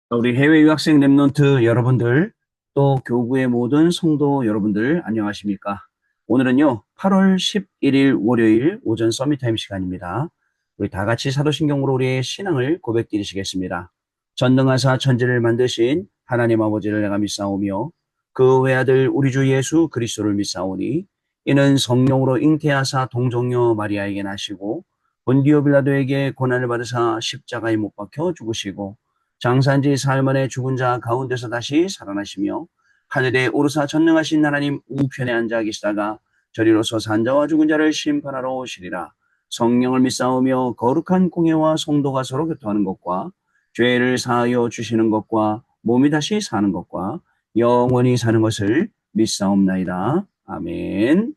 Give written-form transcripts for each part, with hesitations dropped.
우리 해외 유학생 랩런트 여러분들, 또 교구의 모든 성도 여러분들, 안녕하십니까? 오늘은요, 8월 11일 월요일 오전 서밋타임 시간입니다. 우리 다 같이 사도신경으로 우리의 신앙을 고백드리시겠습니다. 전능하사 천지를 만드신 하나님 아버지를 내가 믿사오며, 그 외아들 우리 주 예수 그리스도를 믿사오니, 이는 성령으로 잉태하사 동정녀 마리아에게 나시고, 본디오 빌라도에게 고난을 받으사 십자가에 못 박혀 죽으시고, 장사한지 사흘 만에 죽은 자 가운데서 다시 살아나시며 하늘에 오르사 전능하신 하나님 우편에 앉아 계시다가 저리로서 산자와 죽은 자를 심판하러 오시리라. 성령을 믿사오며 거룩한 공예와 성도가 서로 교통하는 것과 죄를 사하여 주시는 것과 몸이 다시 사는 것과 영원히 사는 것을 믿사옵나이다. 아멘.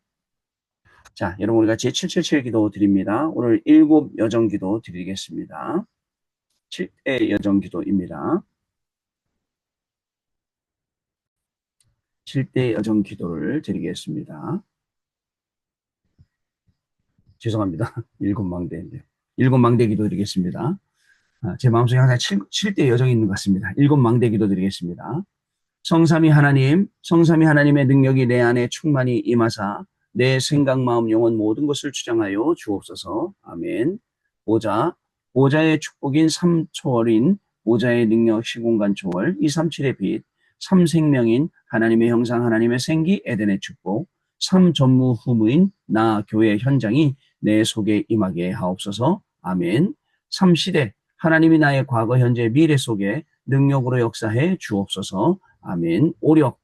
자, 여러분 우리 같이 777 기도 드립니다. 오늘 7여정 기도 드리겠습니다. 7대 여정 기도입니다. 7대 여정 기도를 드리겠습니다. 죄송합니다. 일곱 망대인데요. 일곱 망대 기도 드리겠습니다. 제 마음속에 항상 7대 여정이 있는 것 같습니다. 일곱 망대 기도 드리겠습니다. 성삼위 하나님의 능력이 내 안에 충만히 임하사 내 생각, 마음, 영혼 모든 것을 주장하여 주옵소서. 아멘. 보좌의 축복인 삼초월인 보좌의 능력 시공간 초월 237의 빛 삼생명인 하나님의 형상 하나님의 생기 에덴의 축복 삼전무후무인 나 교회 현장이 내 속에 임하게 하옵소서. 아멘. 삼시대 하나님이 나의 과거 현재 미래 속에 능력으로 역사해 주옵소서. 아멘. 오력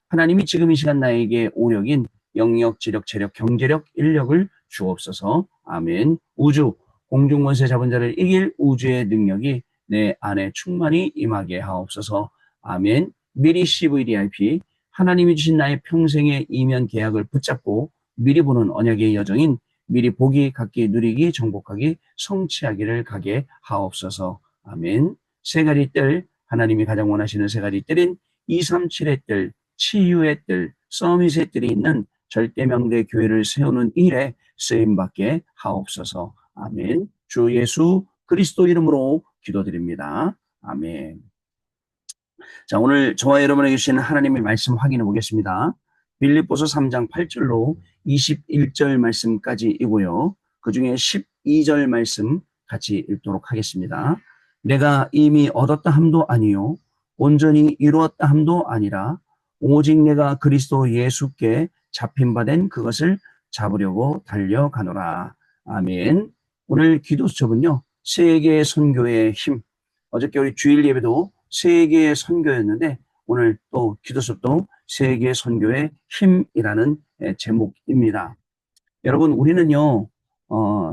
하나님이 지금 이 시간 나에게 오력인 영역, 지력, 체력, 경제력, 인력을 주옵소서. 아멘. 우주 공중권세 잡은 자를 이길 우주의 능력이 내 안에 충만히 임하게 하옵소서. 아멘. 미리 CVDIP 하나님이 주신 나의 평생의 이면 계약을 붙잡고 미리 보는 언약의 여정인 미리 보기, 갖기, 누리기, 정복하기, 성취하기를 가게 하옵소서. 아멘. 세 가지 뜰, 하나님이 가장 원하시는 세 가지 뜰인 237의 뜰, 치유의 뜰, 서밋의 뜰이 있는 절대명대 교회를 세우는 일에 쓰임받게 하옵소서. 아멘. 주 예수 그리스도 이름으로 기도드립니다. 아멘. 자, 오늘 저와 여러분에게 주신 하나님의 말씀 확인해 보겠습니다. 빌립보서 3장 8절로 21절 말씀까지이고요. 그 중에 12절 말씀 같이 읽도록 하겠습니다. 내가 이미 얻었다 함도 아니요 온전히 이루었다 함도 아니라 오직 내가 그리스도 예수께 잡힌 바 된 그것을 잡으려고 달려가노라. 아멘. 오늘 기도 수첩은요. 세계 선교의 힘. 어저께 우리 주일 예배도 세계의 선교였는데 오늘 또 기도 수업도 세계 선교의 힘이라는 제목입니다. 여러분 우리는요.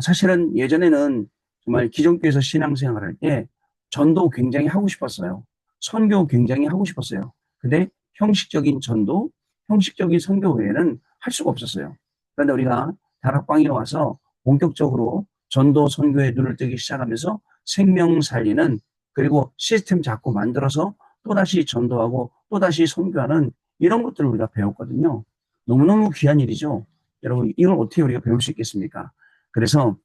사실은 예전에는 정말 기존교에서 신앙생활을 할 때 전도 굉장히 하고 싶었어요. 선교 굉장히 하고 싶었어요. 근데 형식적인 전도, 형식적인 선교 외에는 할 수가 없었어요. 그런데 우리가 다락방에 와서 본격적으로 전도 선교에 눈을 뜨기 시작하면서 생명 살리는 그리고 시스템 자꾸 만들어서 또다시 전도하고 또다시 선교하는 이런 것들을 우리가 배웠거든요. 너무너무 귀한 일이죠. 여러분 이걸 어떻게 우리가 배울 수 있겠습니까? 그래서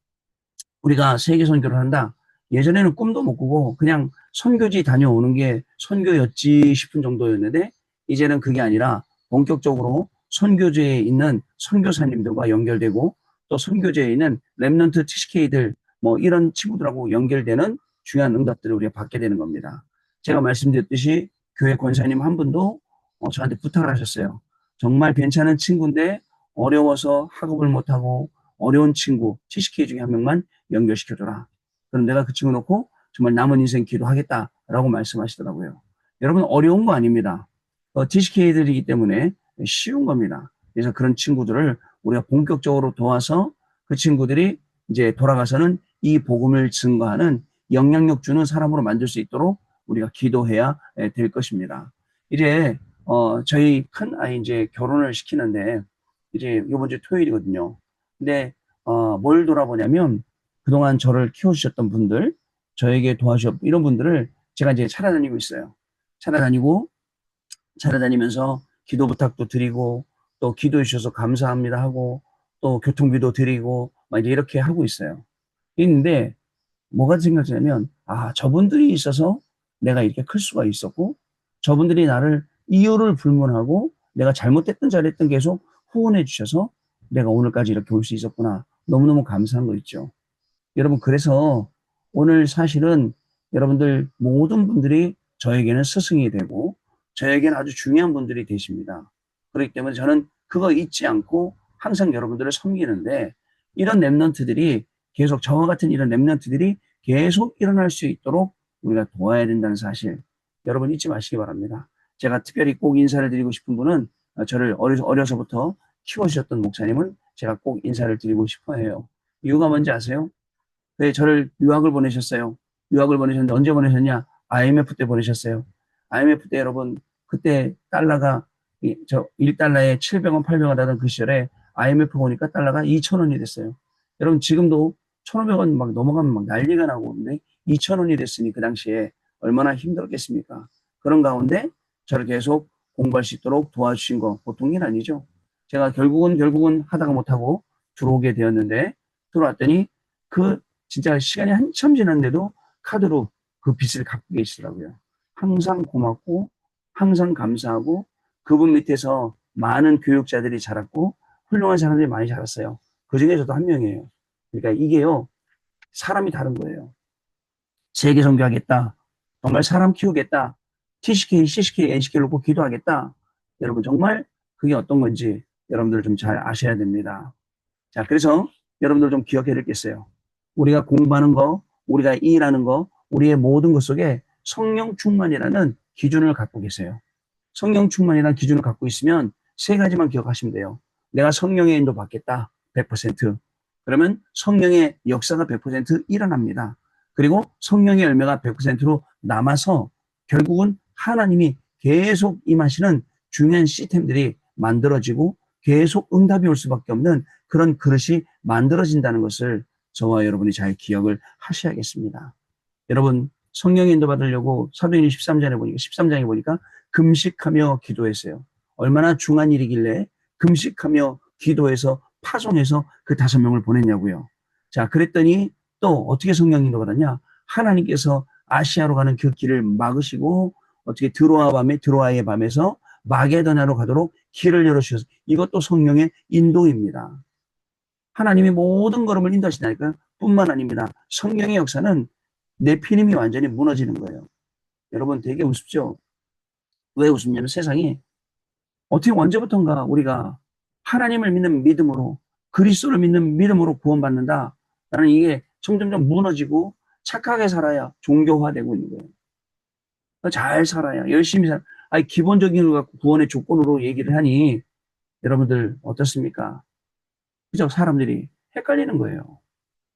우리가 세계 선교를 한다. 예전에는 꿈도 못 꾸고 그냥 선교지 다녀오는 게 선교였지 싶은 정도였는데 이제는 그게 아니라 본격적으로 선교지에 있는 선교사님들과 연결되고 또 선교지에 있는 랩런트 TCK들 뭐 이런 친구들하고 연결되는 중요한 응답들을 우리가 받게 되는 겁니다. 제가 말씀드렸듯이 교회 권사님 한 분도 저한테 부탁을 하셨어요. 정말 괜찮은 친구인데 어려워서 학업을 못하고 어려운 친구 TCK 중에 한 명만 연결시켜줘라. 그럼 내가 그 친구 놓고 정말 남은 인생 기도하겠다라고 말씀하시더라고요. 여러분 어려운 거 아닙니다. TCK들이기 때문에 쉬운 겁니다. 그래서 그런 친구들을 우리가 본격적으로 도와서 그 친구들이 이제 돌아가서는 이 복음을 증거하는 영향력 주는 사람으로 만들 수 있도록 우리가 기도해야 될 것입니다. 이제 저희 큰 아이 이제 결혼을 시키는데 이제 이번 주 토요일이거든요. 근데 뭘 돌아보냐면 그동안 저를 키워주셨던 분들, 저에게 도와주셨 이런 분들을 제가 이제 찾아다니고 있어요. 찾아다니고 찾아다니면서 기도 부탁도 드리고 또 기도해 주셔서 감사합니다 하고 또 교통비도 드리고 막 이제 이렇게 하고 있어요. 있는데 뭐가 생각하냐면 아 저분들이 있어서 내가 이렇게 클 수가 있었고, 저분들이 나를 이유를 불문하고 내가 잘못됐든 잘했든 계속 후원해 주셔서 내가 오늘까지 이렇게 올 수 있었구나. 너무너무 감사한 거 있죠. 여러분, 그래서 오늘 사실은 여러분들 모든 분들이 저에게는 스승이 되고 저에게는 아주 중요한 분들이 되십니다. 그렇기 때문에 저는 그거 잊지 않고 항상 여러분들을 섬기는데, 이런 랩런트들이 계속, 저와 같은 이런 랩런트들이 계속 일어날 수 있도록 우리가 도와야 된다는 사실, 여러분 잊지 마시기 바랍니다. 제가 특별히 꼭 인사를 드리고 싶은 분은, 저를 어려서부터 키워주셨던 목사님은 제가 꼭 인사를 드리고 싶어 해요. 이유가 뭔지 아세요? 왜 저를 유학을 보내셨어요? 유학을 보내셨는데 언제 보내셨냐? IMF 때 보내셨어요. IMF 때 여러분, 그때 달러가 1달러에 700원, 800원 하던 그 시절에 IMF 보니까 달러가 2,000원이 됐어요. 여러분, 지금도 1,500원 막 넘어가면 막 난리가 나고, 근데 2,000원이 됐으니 그 당시에 얼마나 힘들었겠습니까? 그런 가운데 저를 계속 공부할 수 있도록 도와주신 거 보통 일 아니죠. 제가 결국은 하다가 못하고 들어오게 되었는데, 들어왔더니 그 진짜 시간이 한참 지났는데도 카드로 그 빚을 갚고 계시더라고요. 항상 고맙고 항상 감사하고, 그분 밑에서 많은 교육자들이 자랐고 훌륭한 사람들이 많이 자랐어요. 그 중에 저도 한 명이에요. 그러니까 이게요, 사람이 다른 거예요. 세계 선교하겠다, 정말 사람 키우겠다, TCK, CCK, NCK 놓고 기도하겠다. 여러분 정말 그게 어떤 건지 여러분들 좀 잘 아셔야 됩니다. 자, 그래서 여러분들 좀 기억해야 될 게 있어요. 우리가 공부하는 거, 우리가 일하는 거, 우리의 모든 것 속에 성령 충만이라는 기준을 갖고 계세요. 성령 충만이라는 기준을 갖고 있으면 세 가지만 기억하시면 돼요. 내가 성령의 인도 받겠다. 100%. 그러면 성령의 역사가 100% 일어납니다. 그리고 성령의 열매가 100%로 남아서 결국은 하나님이 계속 임하시는 중요한 시스템들이 만들어지고 계속 응답이 올 수밖에 없는 그런 그릇이 만들어진다는 것을 저와 여러분이 잘 기억을 하셔야겠습니다. 여러분, 성령의 인도 받으려고 사도행전 13장에 보니까 금식하며 기도했어요. 얼마나 중한 일이길래 금식하며 기도해서 파송해서 그 5명을 보냈냐고요. 자, 그랬더니 또 어떻게 성령 인도 받았냐? 하나님께서 아시아로 가는 그 길을 막으시고, 어떻게 드로아의 밤에서 마게도냐로 가도록 길을 열어주셔서, 이것도 성령의 인도입니다. 하나님이 모든 걸음을 인도하신다니까요. 뿐만 아닙니다. 성령의 역사는 네피림이 완전히 무너지는 거예요. 여러분 되게 우습죠? 왜 우습냐면, 세상이 어떻게 언제부턴가 우리가 하나님을 믿는 믿음으로, 그리스도를 믿는 믿음으로 구원받는다 라는, 이게 점점점 무너지고 착하게 살아야 종교화되고 있는 거예요. 잘 살아야, 열심히 아니, 기본적인 걸 갖고 구원의 조건으로 얘기를 하니 여러분들 어떻습니까? 그죠? 사람들이 헷갈리는 거예요.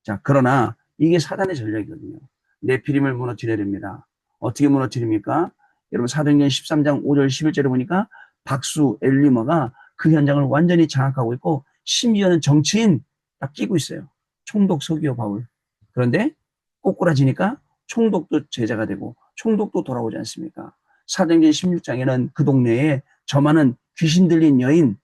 자, 그러나 이게 사단의 전략이거든요. 네피림을 무너뜨려야 됩니다. 어떻게 무너뜨립니까? 여러분, 사도행전 13장 5절 11절에 보니까 박수 엘리머가 그 현장을 완전히 장악하고 있고, 심지어는 정치인 딱 끼고 있어요. 총독 서기오 바울. 그런데 꼬꾸라지니까 총독도 제자가 되고 총독도 돌아오지 않습니까? 사도행전 16장에는 그 동네에 저 많은 귀신 들린 여인,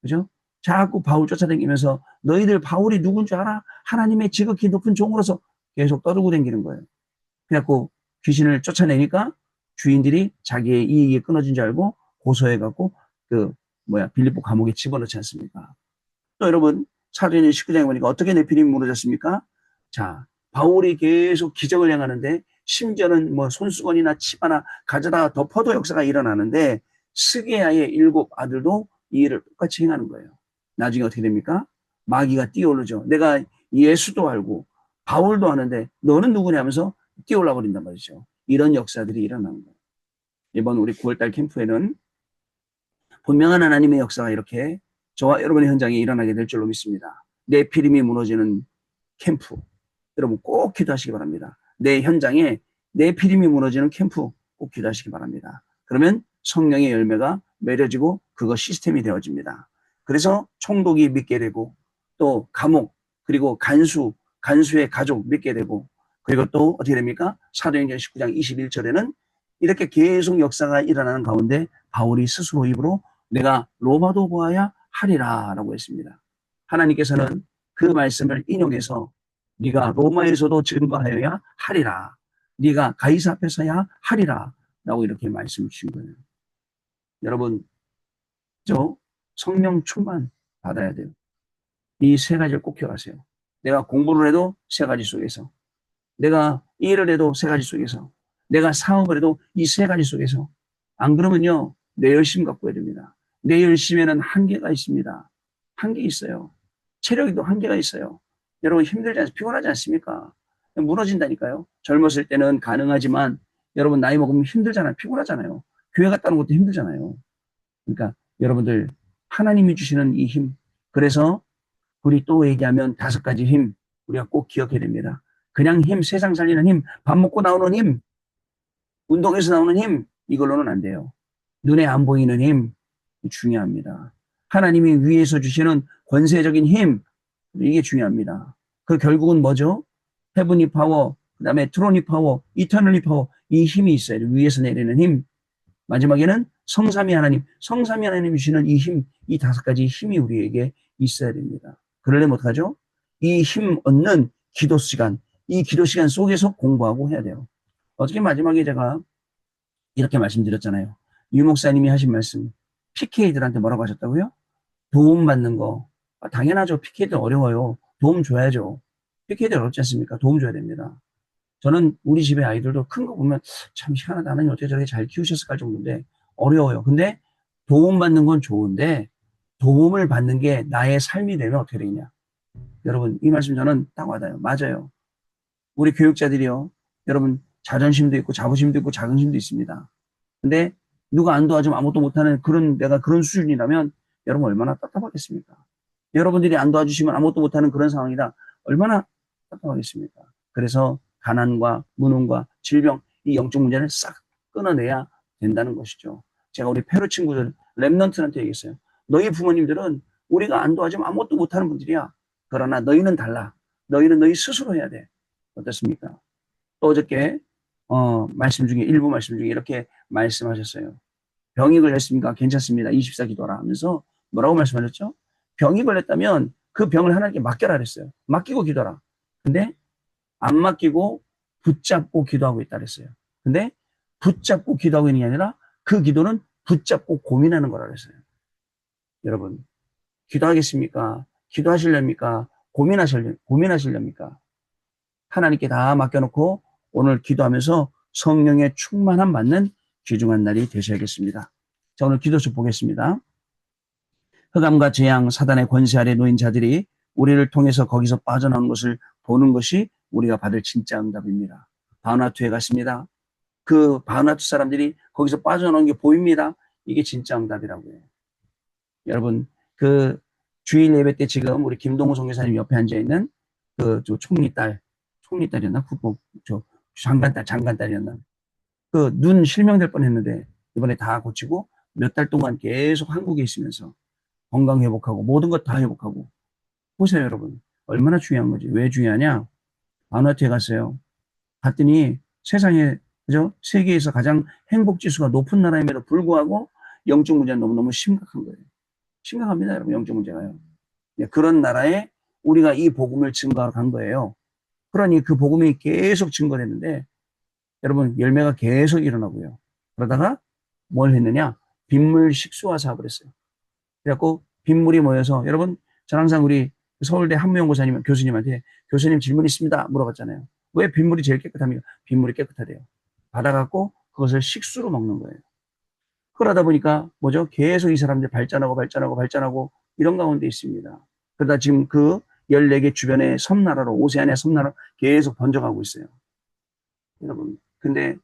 그죠? 자꾸 바울 쫓아다니면서 너희들 바울이 누군 줄 알아? 하나님의 지극히 높은 종으로서 계속 떠들고 다니는 거예요. 그래갖고 귀신을 쫓아내니까 주인들이 자기의 이익이 끊어진 줄 알고 고소해갖고 빌립보 감옥에 집어넣지 않습니까? 또 여러분, 사도행전 19장에 보니까 어떻게 네피림이 무너졌습니까? 자, 바울이 계속 기적을 행하는데, 심지어는 뭐 손수건이나 치마나 가져다가 덮어도 역사가 일어나는데, 스게야의 7 아들도 이 일을 똑같이 행하는 거예요. 나중에 어떻게 됩니까? 마귀가 뛰어오르죠. 내가 예수도 알고 바울도 아는데 너는 누구냐 하면서 뛰어올라 버린단 말이죠. 이런 역사들이 일어나는 거예요. 이번 우리 9월달 캠프에는 분명한 하나님의 역사가 이렇게 저와 여러분의 현장에 일어나게 될 줄로 믿습니다. 내 피림이 무너지는 캠프, 여러분 꼭 기도하시기 바랍니다. 내 현장에 내 피림이 무너지는 캠프 꼭 기도하시기 바랍니다. 그러면 성령의 열매가 맺어지고 그거 시스템이 되어집니다. 그래서 총독이 믿게 되고, 또 감옥, 그리고 간수의 가족 믿게 되고, 그리고 또 어떻게 됩니까? 사도행전 19장 21절에는 이렇게 계속 역사가 일어나는 가운데 바울이 스스로 입으로 내가 로마도 보아야 하리라 라고 했습니다. 하나님께서는 그 말씀을 인용해서 네가 로마에서도 증거하여야 하리라, 네가 가이사 앞에 서야 하리라 라고 이렇게 말씀을 주신 거예요. 여러분, 저 성령 충만 받아야 돼요. 이 세 가지를 꼭 기억하세요. 내가 공부를 해도 세 가지 속에서, 내가 일을 해도 세 가지 속에서, 내가 사업을 해도 이 세 가지 속에서. 안 그러면요, 내 열심 갖고 해야 됩니다. 내 열심에는 한계가 있습니다. 한계 있어요. 체력에도 한계가 있어요. 여러분 피곤하지 않습니까? 무너진다니까요. 젊었을 때는 가능하지만 여러분 나이 먹으면 힘들잖아요. 피곤하잖아요. 교회 갔다 오는 것도 힘들잖아요. 그러니까 여러분들 하나님이 주시는 이 힘, 그래서 우리 또 얘기하면 다섯 가지 힘 우리가 꼭 기억해야 됩니다. 그냥 힘, 세상 살리는 힘, 밥 먹고 나오는 힘, 운동에서 나오는 힘, 이걸로는 안 돼요. 눈에 안 보이는 힘, 중요합니다. 하나님이 위에서 주시는 권세적인 힘, 이게 중요합니다. 그 결국은 뭐죠? 헤븐리 파워, 그 다음에 트로니 파워, 이터널리 파워, 이 힘이 있어요. 위에서 내리는 힘. 마지막에는 성삼위 하나님, 성삼위 하나님이 주시는 이 힘, 이 다섯 가지 힘이 우리에게 있어야 됩니다. 그러려면 어떡하죠? 이 힘 얻는 기도 시간, 이 기도 시간 속에서 공부하고 해야 돼요. 어떻게 마지막에 제가 이렇게 말씀드렸잖아요. 유 목사님이 하신 말씀, PK들한테 뭐라고 하셨다고요? 도움 받는 거. 당연하죠. PK들 어려워요. 도움 줘야죠. PK들 어렵지 않습니까? 도움 줘야 됩니다. 저는 우리 집의 아이들도 큰 거 보면 참 희한하다. 하나님 어떻게 저렇게 잘 키우셨을까 정도인데 어려워요. 근데 도움받는 건 좋은데 도움을 받는 게 나의 삶이 되면 어떻게 되냐. 여러분 이 말씀 저는 딱 와닿아요. 맞아요. 우리 교육자들이요. 여러분 자존심도 있고 자부심도 있고 자긍심도 있습니다. 근데 누가 안 도와주면 아무것도 못하는 내가 그런 수준이라면 여러분 얼마나 답답하겠습니까? 여러분들이 안 도와주시면 아무것도 못하는 그런 상황이다. 얼마나 답답하겠습니까? 그래서 가난과 무능과 질병, 이 영적 문제를 싹 끊어내야 된다는 것이죠. 제가 우리 페루 친구들, 랩넌트한테 얘기했어요. 너희 부모님들은 우리가 안 도와주면 아무것도 못하는 분들이야. 그러나 너희는 달라. 너희는 너희 스스로 해야 돼. 어떻습니까? 또 어저께 일부 말씀 중에 이렇게 말씀하셨어요. 병이 걸렸습니까? 괜찮습니다. 24 기도하라 하면서 뭐라고 말씀하셨죠? 병이 걸렸다면 그 병을 하나님께 맡겨라 그랬어요. 맡기고 기도하라. 근데 안 맡기고 붙잡고 기도하고 있다 그랬어요. 근데 붙잡고 기도하고 있는 게 아니라 그 기도는 붙잡고 고민하는 거라 그랬어요. 여러분, 기도하겠습니까? 기도하실렵니까? 고민하실렵니까? 하나님께 다 맡겨놓고 오늘 기도하면서 성령의 충만함 받는 귀중한 날이 되셔야겠습니다. 자, 오늘 기도서 보겠습니다. 흑암과 재앙, 사단의 권세 아래 놓인 자들이 우리를 통해서 거기서 빠져나오는 것을 보는 것이 우리가 받을 진짜 응답입니다. 바누아투에 갔습니다. 그 바누아투 사람들이 거기서 빠져나오는 게 보입니다. 이게 진짜 응답이라고 해요. 여러분, 그 주일 예배 때 지금 우리 김동호 선교사님 옆에 앉아있는 그 총리딸이었나? 장관딸이었나? 그 눈 실명될 뻔했는데 이번에 다 고치고 몇 달 동안 계속 한국에 있으면서 건강 회복하고 모든 것 다 회복하고. 보세요, 여러분. 얼마나 중요한 거지. 왜 중요하냐? 바누아투에 갔어요. 갔더니 세상에, 그죠? 세계에서 가장 행복 지수가 높은 나라임에도 불구하고 영적 문제는 너무너무 심각한 거예요. 심각합니다, 여러분. 영적 문제가요. 그런 나라에 우리가 이 복음을 증거하러 간 거예요. 그러니 그 복음이 계속 증거됐는데 여러분 열매가 계속 일어나고요. 그러다가 뭘 했느냐? 빗물 식수화 사업을 했어요. 그래갖고 빗물이 모여서 여러분 전 항상 우리 서울대 한무영 교수님한테 교수님 질문 있습니다 물어봤잖아요. 왜 빗물이 제일 깨끗합니까? 빗물이 깨끗하대요. 받아갖고 그것을 식수로 먹는 거예요. 그러다 보니까 뭐죠? 계속 이 사람들 발전하고 이런 가운데 있습니다. 그러다 지금 그 14개 주변의 섬나라로 오세아니아 섬나라로 계속 번져가고 있어요. 여러분 근데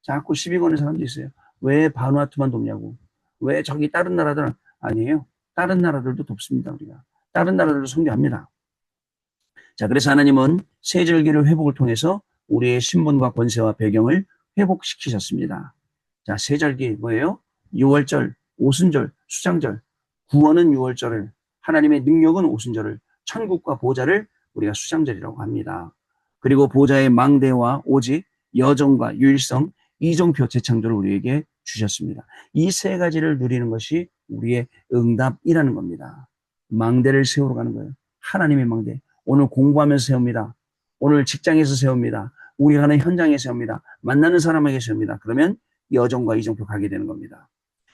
자꾸 시비 거는 사람도 있어요. 왜 바누아투만 돕냐고. 왜 저기 다른 나라들은 아니에요. 다른 나라들도 돕습니다. 우리가 다른 나라들도 선교합니다. 자, 그래서 하나님은 세절기를 회복을 통해서 우리의 신분과 권세와 배경을 회복시키셨습니다. 자, 세절기 뭐예요? 6월절, 오순절, 수장절, 구원은 6월절을, 하나님의 능력은 오순절을, 천국과 보좌를 우리가 수장절이라고 합니다. 그리고 보좌의 망대와 오직, 여정과 유일성, 이종표 재창조를 우리에게 주셨습니다. 이 세 가지를 누리는 것이 우리의 응답이라는 겁니다. 망대를 세우러 가는 거예요. 하나님의 망대. 오늘 공부하면서 세웁니다. 오늘 직장에서 세웁니다. 우리가 가는 현장에 세웁니다. 만나는 사람에게 세웁니다. 그러면 여정과 이정표 가게 되는 겁니다.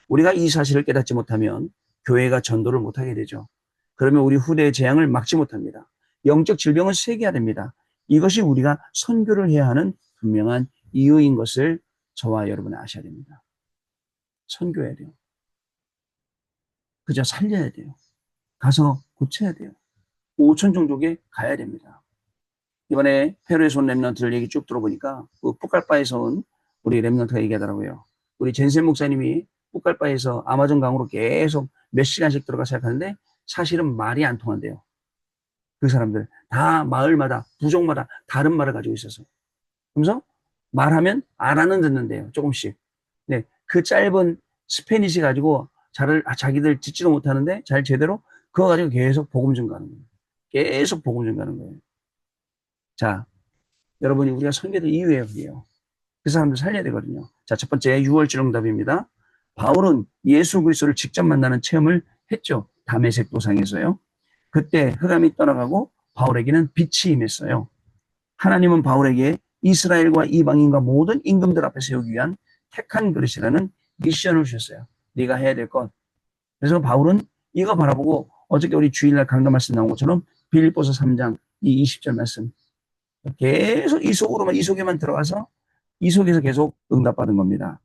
우리가 이 사실을 깨닫지 못하면 교회가 전도를 못하게 되죠. 그러면 우리 후대의 재앙을 막지 못합니다. 영적 질병은 세계화됩니다. 이것이 우리가 선교를 해야 하는 분명한 이유인 것을 저와 여러분은 아셔야 됩니다. 선교해야 돼요. 그저 살려야 돼요. 가서 고쳐야 돼요. 5천 종족에 가야 됩니다. 이번에 페루에서 온 랩런트들 얘기 쭉 들어보니까 그 뿌깔바에서 온 우리 랩런트가 얘기하더라고요. 우리 젠센 목사님이 뿌깔바에서 아마존 강으로 계속 몇 시간씩 들어가 생각하는데 사실은 말이 안 통한대요. 그 사람들 다 마을마다 부족마다 다른 말을 가지고 있어서 그래서 말하면 알아는 듣는데요. 조금씩. 네, 그 짧은 스페니시 가지고 자기들 듣지도 못하는데 잘 제대로 그거 가지고 계속 복음 전가하는 거예요. 계속 복음 전가하는 거예요. 자, 여러분이 우리가 선교될 이유예요. 그게요. 그 사람들 살려야 되거든요. 자, 첫 번째 6월절 응답입니다. 바울은 예수 그리스도를 직접 만나는 체험을 했죠. 다메섹 도상에서요. 그때 흑암이 떠나가고 바울에게는 빛이 임했어요. 하나님은 바울에게 이스라엘과 이방인과 모든 임금들 앞에 세우기 위한 택한 그릇이라는 미션을 주셨어요. 네가 해야 될 것. 그래서 바울은 이거 바라보고 어저께 우리 주일날 강단 말씀 나온 것처럼 빌립보서 3장 이 20절 말씀 계속 이 속에만 들어가서 이 속에서 계속 응답받은 겁니다.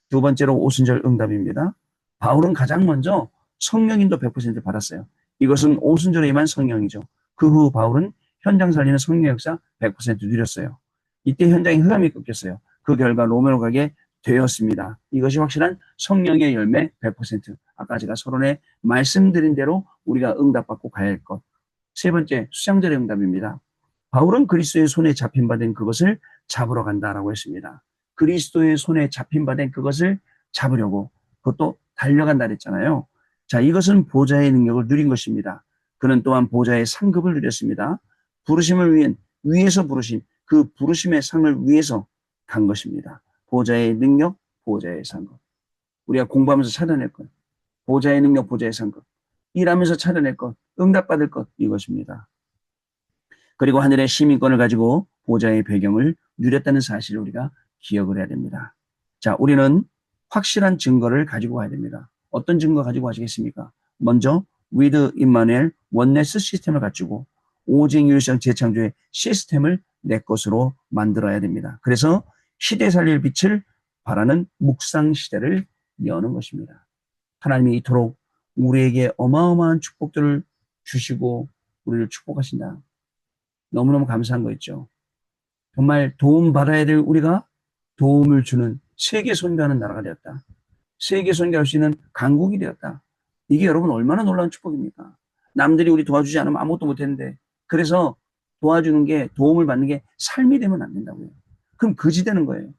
두 번째로 오순절 응답입니다. 바울은 가장 먼저 성령인도 100% 받았어요. 이것은 오순절에 임한 성령이죠. 그 후 바울은 현장 살리는 성령 역사 100% 누렸어요. 이때 현장에 흑암이 꺾였어요. 그 결과 로마로 가게 되었습니다. 이것이 확실한 성령의 열매 100%. 아까 제가 서론에 말씀드린 대로 우리가 응답받고 가야 할 것. 세 번째, 수장절의 응답입니다. 바울은 그리스도의 손에 잡힌 바 된 그것을 잡으러 간다라고 했습니다. 그리스도의 손에 잡힌 바 된 그것을 잡으려고 그것도 달려간다 그랬잖아요. 자, 이것은 보좌의 능력을 누린 것입니다. 그는 또한 보좌의 상급을 누렸습니다. 부르심을 위한 위에서 부르심, 그 부르심의 상을 위해서 간 것입니다. 보좌의 능력, 보좌의 상급. 우리가 공부하면서 찾아낼 것, 보좌의 능력, 보좌의 상급. 일하면서 찾아낼 것, 응답받을 것, 이것입니다. 그리고 하늘의 시민권을 가지고 보좌의 배경을 누렸다는 사실을 우리가 기억을 해야 됩니다. 자, 우리는 확실한 증거를 가지고 가야 됩니다. 어떤 증거 가지고 가시겠습니까? 먼저 with Immanuel 원네스 시스템을 갖추고 오직 유일성 재창조의 시스템을 내 것으로 만들어야 됩니다. 그래서 시대 살릴 빛을 바라는 묵상 시대를 여는 것입니다. 하나님이 이토록 우리에게 어마어마한 축복들을 주시고 우리를 축복하신다. 너무너무 감사한 거 있죠. 정말 도움 받아야 될 우리가 도움을 주는 세계 선교하는 나라가 되었다. 세계 선교할 수 있는 강국이 되었다. 이게 여러분 얼마나 놀라운 축복입니까? 남들이 우리 도와주지 않으면 아무것도 못했는데 그래서 도와주는 게 도움을 받는 게 삶이 되면 안 된다고요. 그럼 거지 되는 거예요.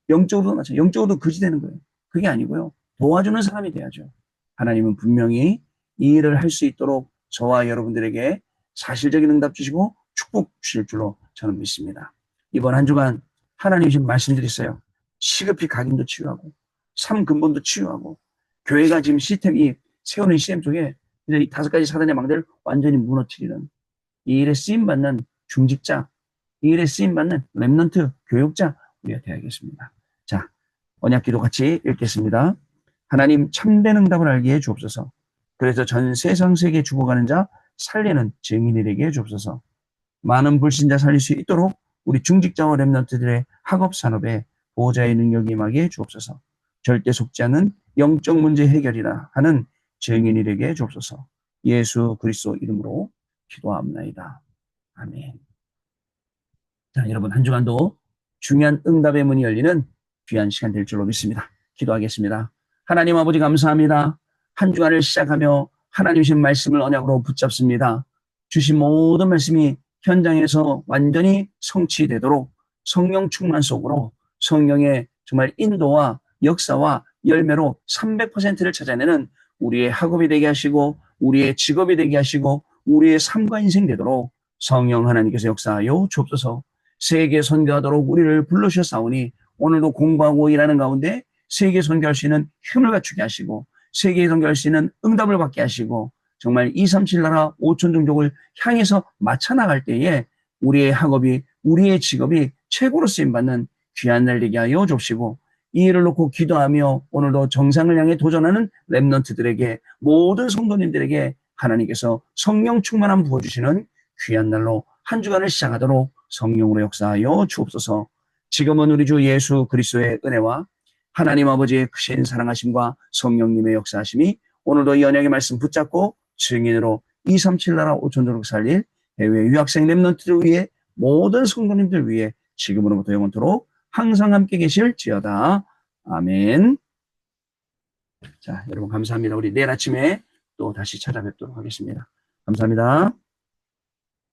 영적으로도 마찬가지예요. 영적으로도 거지 되는 거예요. 그게 아니고요. 도와주는 사람이 돼야죠. 하나님은 분명히 이 일을 할 수 있도록 저와 여러분들에게 사실적인 응답 주시고 축복 주실 줄로 저는 믿습니다. 이번 한 주간 하나님 지금 말씀드렸어요. 시급히 각인도 치유하고 삶 근본도 치유하고 교회가 지금 시스템이 세우는 시스템 속에 이제 이 5가지 사단의 망대를 완전히 무너뜨리는 이 일에 쓰임받는 중직자, 이 일에 쓰임받는 랩넌트 교육자 우리가 되어야겠습니다. 자, 언약기도 같이 읽겠습니다. 하나님 참된 응답을 알게 해 주옵소서. 그래서 전 세상 세계에 죽어가는 자 살리는 증인들에게 해 주옵소서. 많은 불신자 살릴 수 있도록 우리 중직자와 랩넌트들의 학업 산업에 보호자의 능력이 임하게 해 주옵소서. 절대 속지 않는 영적 문제 해결이라 하는 증인들에게 해 주옵소서. 예수 그리스도 이름으로 기도합나이다. 아멘. 자, 여러분 한 주간도 중요한 응답의 문이 열리는 귀한 시간 될 줄로 믿습니다. 기도하겠습니다. 하나님 아버지 감사합니다. 한 주간을 시작하며 하나님 주신 말씀을 언약으로 붙잡습니다. 주신 모든 말씀이 현장에서 완전히 성취되도록 성령 충만 속으로 성령의 정말 인도와 역사와 열매로 300%를 찾아내는 우리의 학업이 되게 하시고 우리의 직업이 되게 하시고 우리의 삶과 인생 되도록 성령 하나님께서 역사하여 주옵소서. 세계 선교하도록 우리를 불러주셨사오니 오늘도 공부하고 일하는 가운데 세계 선교할 수 있는 힘을 갖추게 하시고 세계 선교할 수 있는 응답을 받게 하시고 정말 237 나라 5천 종족을 향해서 맞춰 나갈 때에 우리의 학업이 우리의 직업이 최고로 쓰임받는 귀한 날 되게 하여 줍시고, 이 일을 놓고 기도하며 오늘도 정상을 향해 도전하는 렘넌트들에게, 모든 성도님들에게 하나님께서 성령 충만함 부어주시는 귀한 날로 한 주간을 시작하도록 성령으로 역사하여 주옵소서. 지금은 우리 주 예수 그리스도의 은혜와 하나님 아버지의 크신 사랑하심과 성령님의 역사하심이 오늘도 이 언약의 말씀 붙잡고 증인으로 237 나라 5천조록 살릴 해외 유학생 렘넌트들 위해, 모든 성도님들 위해 지금으로부터 영원토록 항상 함께 계실지어다. 아멘. 자, 여러분 감사합니다. 우리 내일 아침에 또 다시 찾아뵙도록 하겠습니다. 감사합니다.